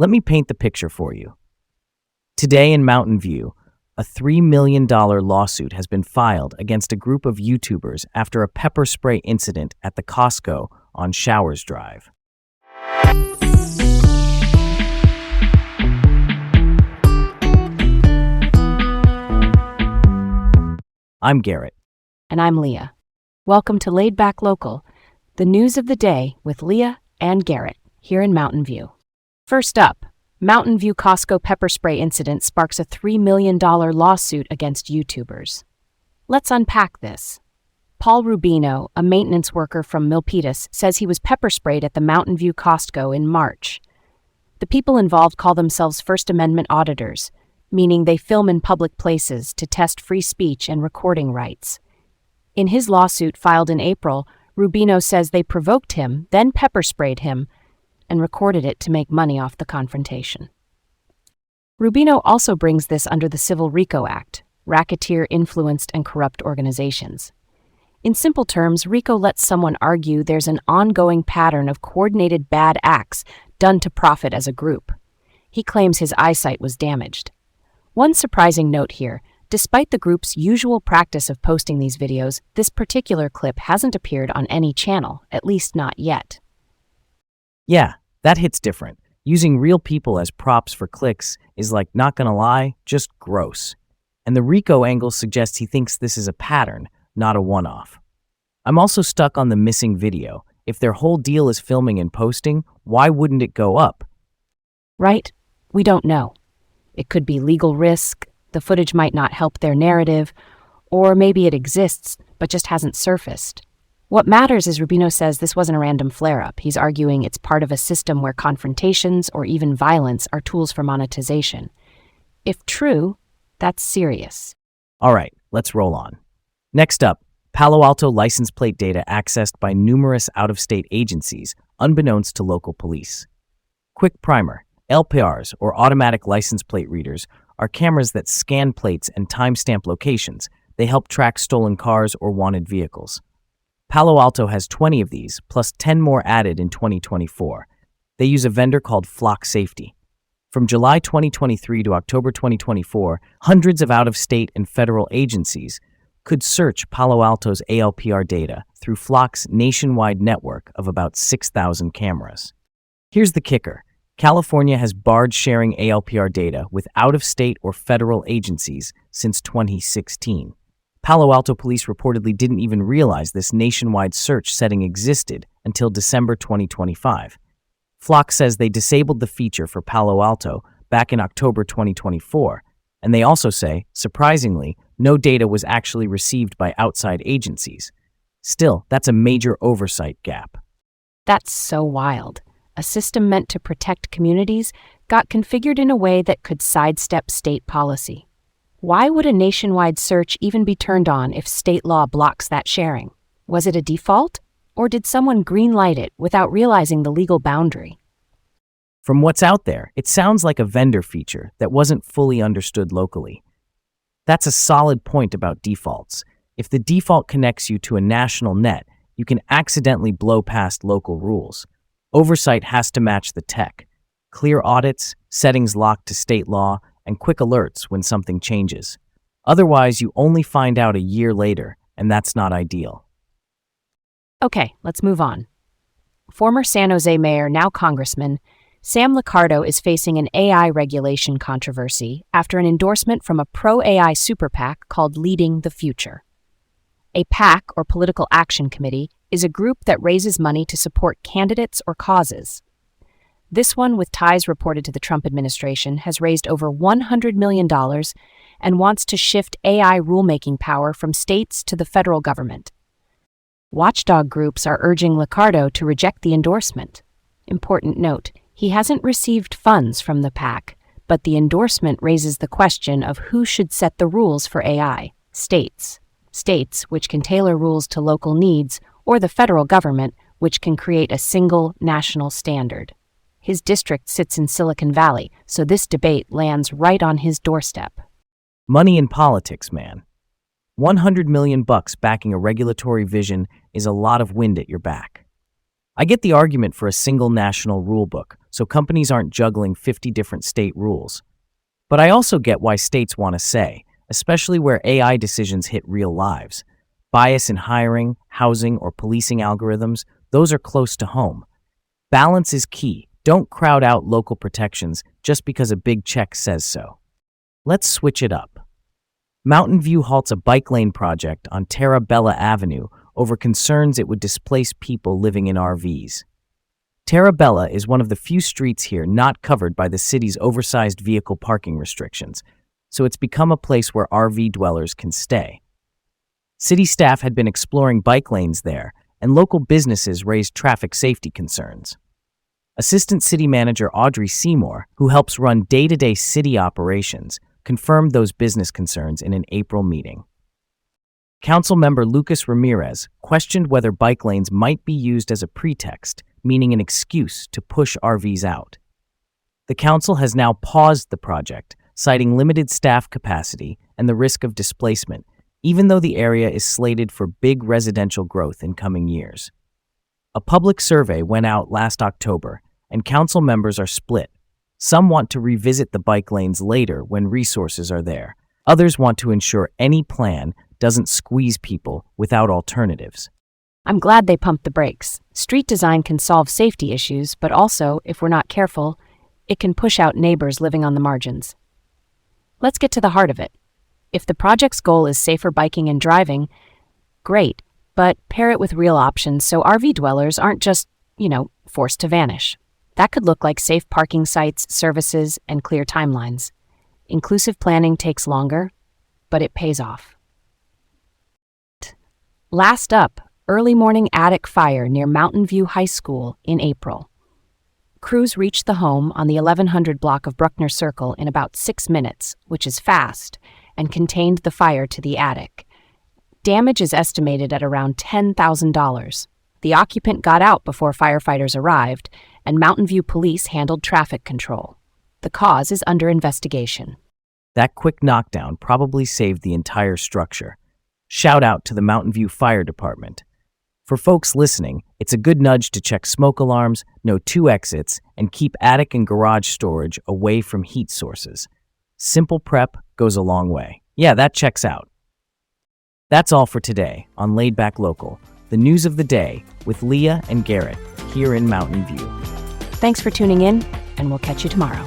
Let me paint the picture for you. Today in Mountain View, a $3 million lawsuit has been filed against a group of YouTubers after a pepper spray incident at the Costco on Showers Drive. I'm Garrett. And I'm Leah. Welcome to Laid Back Local, the news of the day with Leah and Garrett here in Mountain View. First up, Mountain View Costco pepper spray incident sparks a $3 million lawsuit against YouTubers. Let's unpack this. Paul Rubino, a maintenance worker from Milpitas, says he was pepper sprayed at the Mountain View Costco in March. The people involved call themselves First Amendment auditors, meaning they film in public places to test free speech and recording rights. In his lawsuit filed in April, Rubino says they provoked him, then pepper sprayed him, and recorded it to make money off the confrontation. Rubino also brings this under the Civil RICO Act, Racketeer Influenced and Corrupt Organizations. In simple terms, RICO lets someone argue there's an ongoing pattern of coordinated bad acts done to profit as a group. He claims his eyesight was damaged. One surprising note here, despite the group's usual practice of posting these videos, this particular clip hasn't appeared on any channel, at least not yet. Yeah, that hits different. Using real people as props for clicks is like, not gonna lie, just gross. And the RICO angle suggests he thinks this is a pattern, not a one-off. I'm also stuck on the missing video. If their whole deal is filming and posting, why wouldn't it go up? Right? We don't know. It could be legal risk, the footage might not help their narrative, or maybe it exists but just hasn't surfaced. What matters is Rubino says this wasn't a random flare-up. He's arguing it's part of a system where confrontations or even violence are tools for monetization. If true, that's serious. All right, let's roll on. Next up, Palo Alto license plate data accessed by numerous out-of-state agencies, unbeknownst to local police. Quick primer, LPRs, or automatic license plate readers, are cameras that scan plates and timestamp locations. They help track stolen cars or wanted vehicles. Palo Alto has 20 of these, plus 10 more added in 2024. They use a vendor called Flock Safety. From July 2023 to October 2024, hundreds of out-of-state and federal agencies could search Palo Alto's ALPR data through Flock's nationwide network of about 6,000 cameras. Here's the kicker. California has barred sharing ALPR data with out-of-state or federal agencies since 2016. Palo Alto police reportedly didn't even realize this nationwide search setting existed until December 2025. Flock says they disabled the feature for Palo Alto back in October 2024, and they also say, surprisingly, no data was actually received by outside agencies. Still, that's a major oversight gap. That's so wild. A system meant to protect communities got configured in a way that could sidestep state policy. Why would a nationwide search even be turned on if state law blocks that sharing? Was it a default? Or did someone green-light it without realizing the legal boundary? From what's out there, it sounds like a vendor feature that wasn't fully understood locally. That's a solid point about defaults. If the default connects you to a national net, you can accidentally blow past local rules. Oversight has to match the tech. Clear audits, settings locked to state law, and quick alerts when something changes. Otherwise, you only find out a year later, and that's not ideal. Okay, let's move on. Former San Jose mayor, now congressman, Sam Liccardo is facing an AI regulation controversy after an endorsement from a pro-AI super PAC called Leading the Future. A PAC, or Political Action Committee, is a group that raises money to support candidates or causes. This one, with ties reported to the Trump administration, has raised over $100 million and wants to shift AI rulemaking power from states to the federal government. Watchdog groups are urging Liccardo to reject the endorsement. Important note, he hasn't received funds from the PAC, but the endorsement raises the question of who should set the rules for AI: states, which can tailor rules to local needs, or the federal government, which can create a single national standard. His district sits in Silicon Valley, so this debate lands right on his doorstep. Money in politics, man. $100 million backing a regulatory vision is a lot of wind at your back. I get the argument for a single national rulebook, so companies aren't juggling 50 different state rules. But I also get why states want to say, especially where AI decisions hit real lives. Bias in hiring, housing, or policing algorithms, those are close to home. Balance is key. Don't crowd out local protections just because a big check says so. Let's switch it up. Mountain View halts a bike lane project on Terra Bella Avenue over concerns it would displace people living in RVs. Terra Bella is one of the few streets here not covered by the city's oversized vehicle parking restrictions, so it's become a place where RV dwellers can stay. City staff had been exploring bike lanes there, and local businesses raised traffic safety concerns. Assistant City Manager Audrey Seymour, who helps run day-to-day city operations, confirmed those business concerns in an April meeting. Council member Lucas Ramirez questioned whether bike lanes might be used as a pretext, meaning an excuse to push RVs out. The council has now paused the project, citing limited staff capacity and the risk of displacement, even though the area is slated for big residential growth in coming years. A public survey went out last October, and council members are split. Some want to revisit the bike lanes later when resources are there. Others want to ensure any plan doesn't squeeze people without alternatives. I'm glad they pumped the brakes. Street design can solve safety issues, but also, if we're not careful, it can push out neighbors living on the margins. Let's get to the heart of it. If the project's goal is safer biking and driving, great, but pair it with real options so RV dwellers aren't just, forced to vanish. That could look like safe parking sites, services, and clear timelines. Inclusive planning takes longer, but it pays off. Last up, early morning attic fire near Mountain View High School in April. Crews reached the home on the 1100 block of Bruckner Circle in about 6 minutes, which is fast, and contained the fire to the attic. Damage is estimated at around $10,000. The occupant got out before firefighters arrived, and Mountain View police handled traffic control. The cause is under investigation. That quick knockdown probably saved the entire structure. Shout out to the Mountain View Fire Department. For folks listening, it's a good nudge to check smoke alarms, know 2 exits, and keep attic and garage storage away from heat sources. Simple prep goes a long way. Yeah, that checks out. That's all for today on Laid Back Local, the news of the day with Leah and Garrett here in Mountain View. Thanks for tuning in, and we'll catch you tomorrow.